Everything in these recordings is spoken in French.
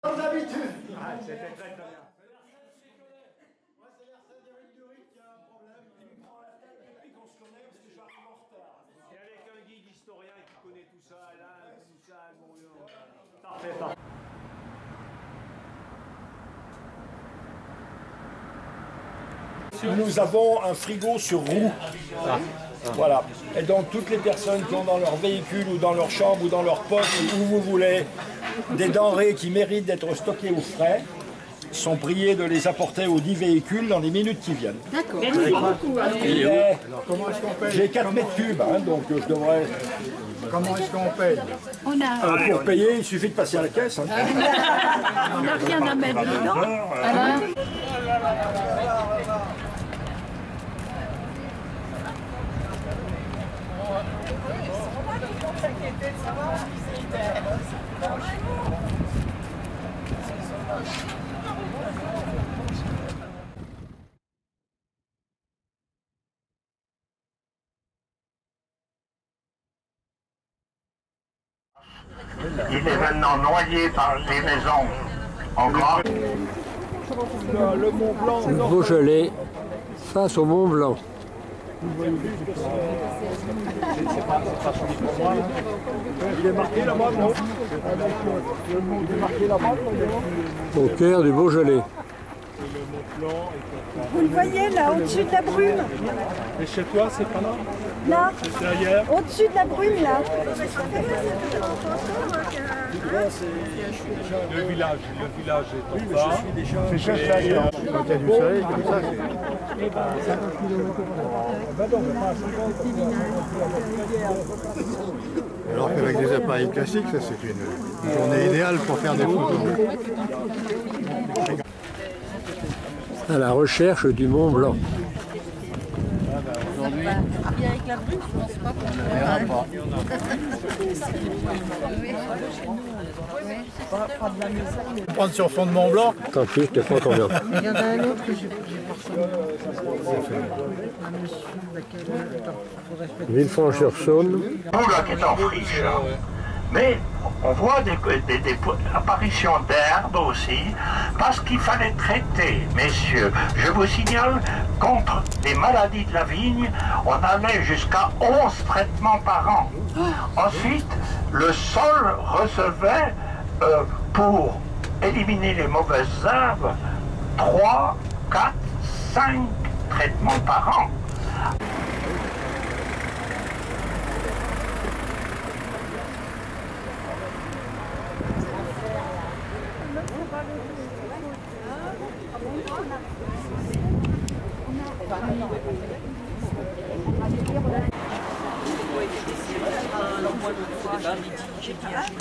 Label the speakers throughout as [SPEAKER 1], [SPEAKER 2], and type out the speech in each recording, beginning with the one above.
[SPEAKER 1] Comme d'habitude.
[SPEAKER 2] C'était très bien. Et avec un guide historien qui connaît tout ça, là, tout ça, parfait, parfait.
[SPEAKER 1] Nous avons un frigo sur roue. Voilà. Et donc toutes les personnes qui ont dans leur véhicule ou dans leur chambre ou dans leur poche ou où vous voulez des denrées qui méritent d'être stockées au frais sont priés de les apporter aux 10 véhicules dans les minutes qui viennent.
[SPEAKER 3] D'accord.
[SPEAKER 1] J'ai 4 mètres cubes, hein, donc je devrais...
[SPEAKER 4] Comment est-ce qu'on paye?
[SPEAKER 1] Pour payer, il suffit de passer à la caisse. Hein.
[SPEAKER 3] On n'a rien à mettre dedans. Alors,
[SPEAKER 5] Il est maintenant noyé par les maisons en gras.
[SPEAKER 1] Le Mont Blanc,
[SPEAKER 6] Le Beaujolais face au Mont Blanc.
[SPEAKER 1] il est marqué là-bas, non? Il est marqué là-bas,
[SPEAKER 6] Au cœur du Beaujolais.
[SPEAKER 7] Vous le voyez là, au-dessus de la brume?
[SPEAKER 1] Et chez toi, c'est pas là?
[SPEAKER 7] Là,
[SPEAKER 1] C'est ailleurs?
[SPEAKER 7] au-dessus de la brume là.
[SPEAKER 1] Le village est en bas.
[SPEAKER 4] C'est ça, quand il y a du soleil, comme ça. Alors qu'avec des appareils classiques, ça c'est une journée idéale pour faire des photos.
[SPEAKER 6] À la recherche du Mont Blanc.
[SPEAKER 3] avec la brume, je pense pas qu'on le verra pas.
[SPEAKER 4] Prendre sur fond de Mont Blanc.
[SPEAKER 6] Tant pis, je te prends combien?
[SPEAKER 3] Il y en a un autre que j'ai un monsieur,
[SPEAKER 6] Villefranche-sur-Saône.
[SPEAKER 5] Tout là qui est en friche. Mais on voit des apparitions d'herbes aussi, parce qu'il fallait traiter, messieurs. Je vous signale, contre les maladies de la vigne, on allait jusqu'à 11 traitements par an. Ensuite, le sol recevait, pour éliminer les mauvaises herbes, 3, 4, 5 traitements par an.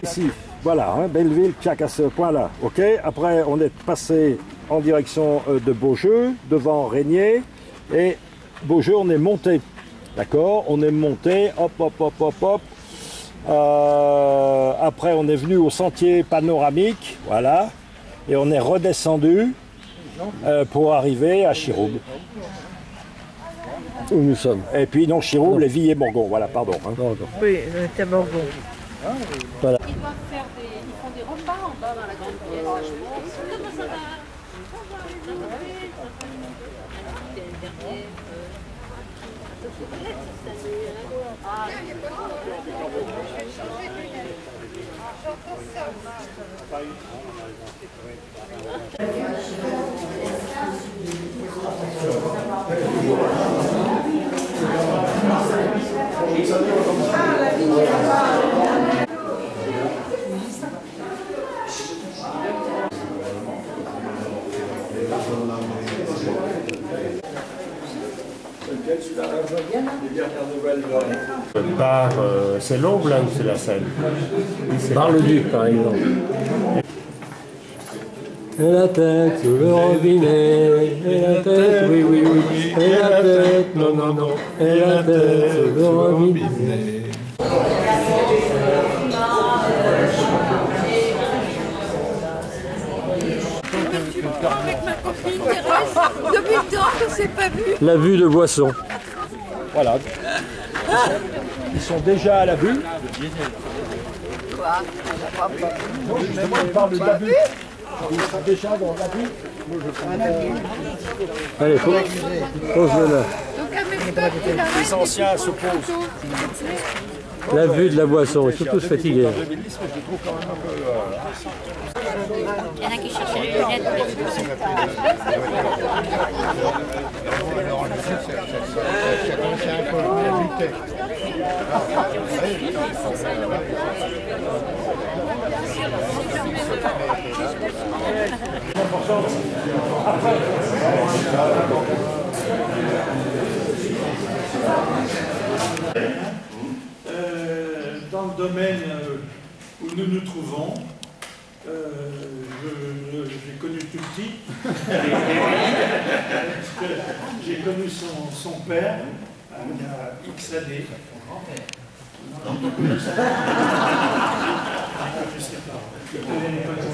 [SPEAKER 1] Ici, voilà, hein, Belleville, Tchac à ce point-là, ok. Après, on est passé en direction de Beaujeu, devant Régnier, et Beaujeu, on est monté, d'accord. On est monté, hop, hop, hop, hop, hop. Après, on est venu au sentier panoramique, voilà, et on est redescendu pour arriver à Chirouble.
[SPEAKER 6] Où nous sommes.
[SPEAKER 1] Et puis, non, Chirouble et Villers-Morgon, voilà, pardon. Hein.
[SPEAKER 3] Oui, on était à Morgon.
[SPEAKER 6] Voilà.
[SPEAKER 8] Ils font des repas en bas dans la grande pièce. Comment ça va?
[SPEAKER 9] Bar, c'est l'ombre là ou c'est la Seine?
[SPEAKER 6] Bar-le-Duc, par exemple. Et la tête sous le robinet, et la tête, oui, oui, oui, et la tête, non, non, non, et la tête sous le robinet.
[SPEAKER 3] Avec ma copine Thérèse, depuis le temps qu'on ne s'est pas vu.
[SPEAKER 6] La vue de Boisson.
[SPEAKER 1] Voilà. Ils sont déjà à la vue.
[SPEAKER 3] Quoi?
[SPEAKER 1] Non, justement, ils parlent de la vue. Déjà, on l'a dit.
[SPEAKER 6] Allez, pose-le là.
[SPEAKER 1] Les anciens se posent.
[SPEAKER 6] La vue de la boisson, ils sont tous fatigués.
[SPEAKER 8] Il y en a qui cherchent les lunettes.
[SPEAKER 10] Dans le domaine où nous nous trouvons, j'ai connu tout petit. J'ai connu son père il y a X années.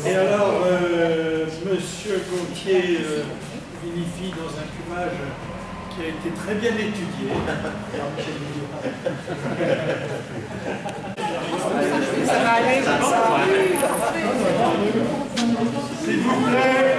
[SPEAKER 10] Et alors, Monsieur Gauthier vinifie dans un cuvage qui a été très bien étudié.
[SPEAKER 3] Ça va aller comme ça.
[SPEAKER 10] S'il vous plaît.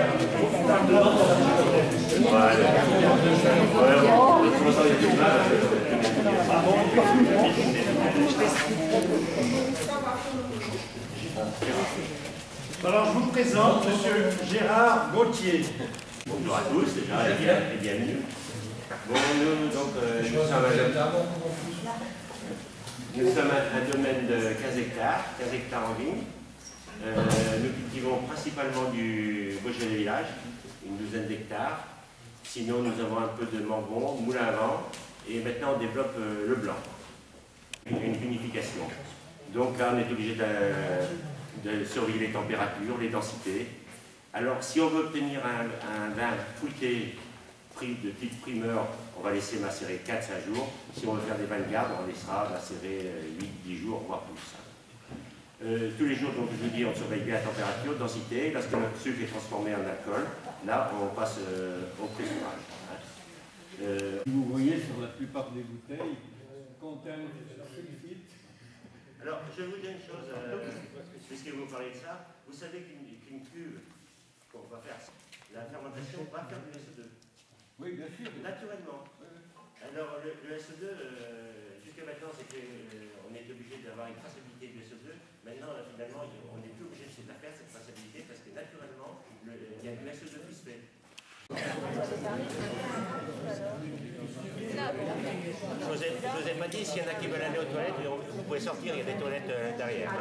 [SPEAKER 10] Alors, je vous présente Monsieur Gérard Gauthier.
[SPEAKER 11] Bonjour à tous, déjà, et bienvenue. Bon, nous sommes un domaine de 15 hectares en vigne. Nous cultivons principalement du Beaujolais village, une douzaine d'hectares. Sinon, nous avons un peu de Morgon, moulin à vent, et maintenant on développe le blanc, une vinification. Donc là, on est obligé de surveiller les températures, les densités. Alors, si on veut obtenir un vin fruité, de type primeur, on va laisser macérer 4-5 jours. Si on veut faire des vins de garde, on laissera macérer 8-10 jours, voire plus. Tous les jours, donc, je vous dis, on surveille bien la température, densité. Lorsque notre sucre est transformé en alcool, là, on passe au pressurage.
[SPEAKER 10] Vous voyez sur la plupart des bouteilles, contiennent sulfite.
[SPEAKER 11] Alors, je vous dis une chose, puisque vous parlez de ça, vous savez qu'une cuve qu'on va faire, la fermentation va faire du SO2.
[SPEAKER 10] Oui, bien sûr.
[SPEAKER 11] Naturellement. Alors, le SO2, jusqu'à maintenant, c'est qu'on est obligé d'avoir une traçabilité du SO2. Maintenant, finalement, on n'est plus obligé de la faire, cette traçabilité, parce que naturellement, il y a du SO2 qui se fait. Je vous ai pas dit, s'il y en a qui veulent aller aux toilettes, vous pouvez sortir, il y a des toilettes derrière.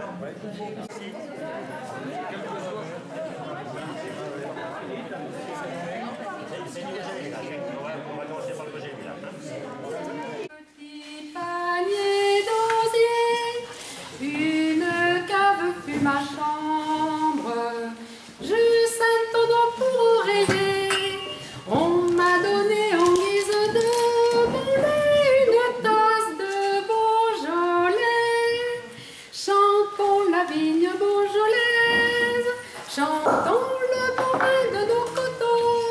[SPEAKER 11] On va commencer par le Beaujolais village.
[SPEAKER 3] Petit panier d'osier, une cave fut ma chambre, juste un tonneau pour oreiller. On m'a donné en guise de bonnet une tasse de Beaujolais. Chantons la vigne beaujolaise, chantons le bon vin de nos coteaux.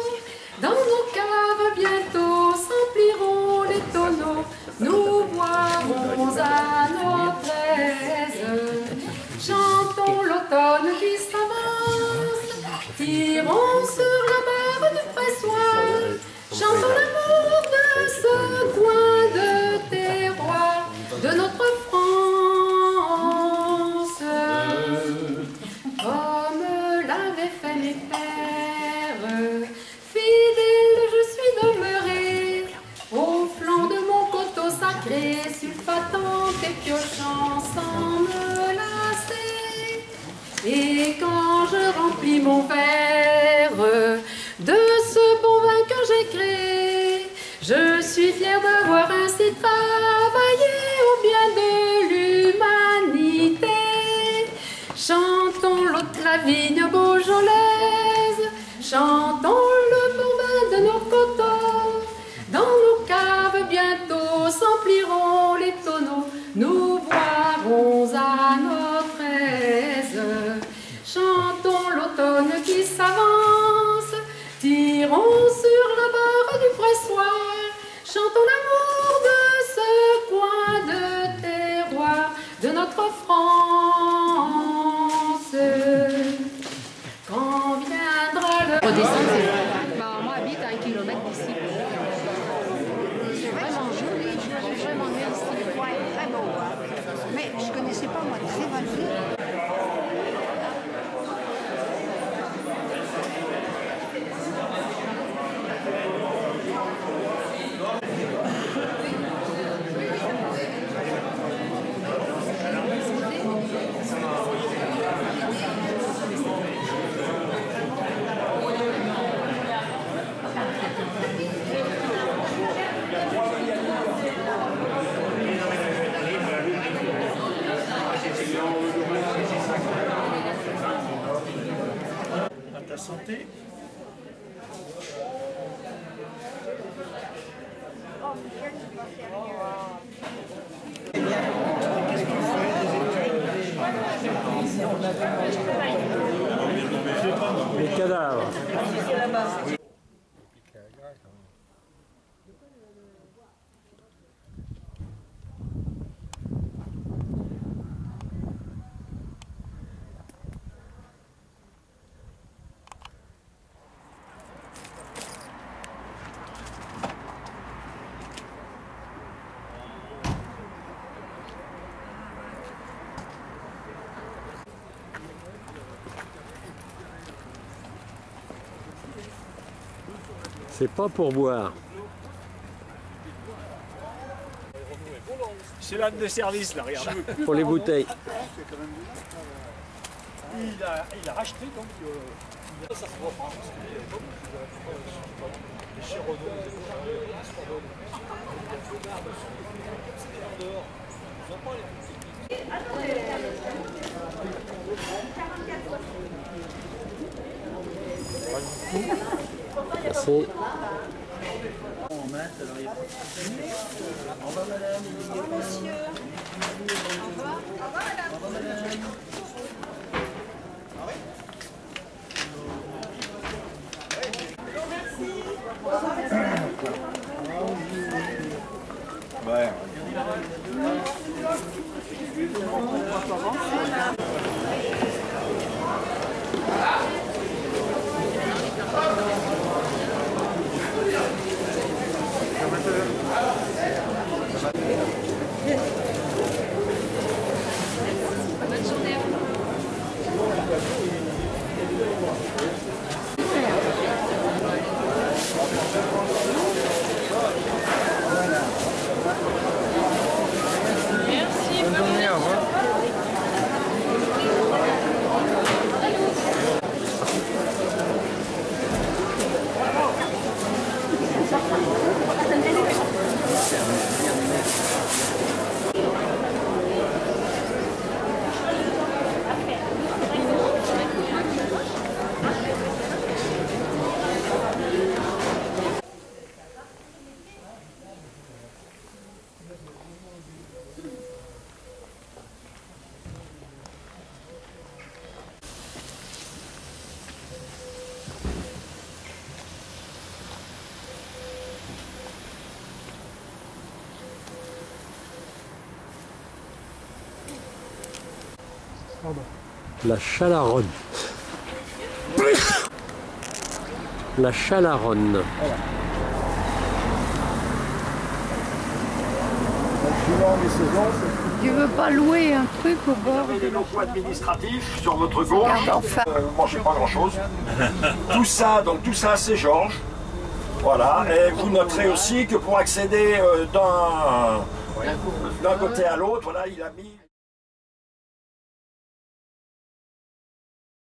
[SPEAKER 3] Dans nos caves bientôt s'empliront les tonneaux, nous boirons à notre aise. Chantons l'automne qui s'avance, tirons sur la barre du pressoir. Chantons l'amour de ce coin de terroir, de notre France. Comme l'avaient fait les pères, fidèle je suis demeurée, au flanc de mon coteau sacré, sulfatant et piochant sans me lasser. Et quand je remplis mon verre de ce bon vin que j'ai créé, je suis fière d'avoir ainsi travaillé au bien de l'humanité. Chantons la vigne beaujolaise, chantons le bon vin de nos coteaux. Dans nos caves bientôt s'empliront les tonneaux, nous boirons à notre aise. Chantons l'automne qui s'avance, tirons sur la barre du pressoir. Chantons l'amour de ce coin de terroir, de notre France. Quand
[SPEAKER 10] chanter.
[SPEAKER 6] Les cadavres. C'est pas pour boire.
[SPEAKER 2] C'est l'âne de service là, regarde.
[SPEAKER 6] Pour les bouteilles.
[SPEAKER 2] Il a racheté donc. Ça se voit pas parce que chez Renault,
[SPEAKER 6] Merci.
[SPEAKER 8] Au revoir madame. Au revoir monsieur. Au revoir. Au revoir madame. Au revoir madame.
[SPEAKER 1] Ouais.
[SPEAKER 8] Bonne journée. Merci. Bonne journée, au revoir.
[SPEAKER 6] La Chalaronne. La Chalaronne.
[SPEAKER 7] Tu veux pas louer un truc au bord
[SPEAKER 1] Vous avez des locaux administratifs sur votre gauche. Vous mangez pas grand chose. Tout ça, donc tout ça, c'est Georges. Voilà. Et vous noterez aussi que pour accéder d'un côté à l'autre, voilà, il a mis.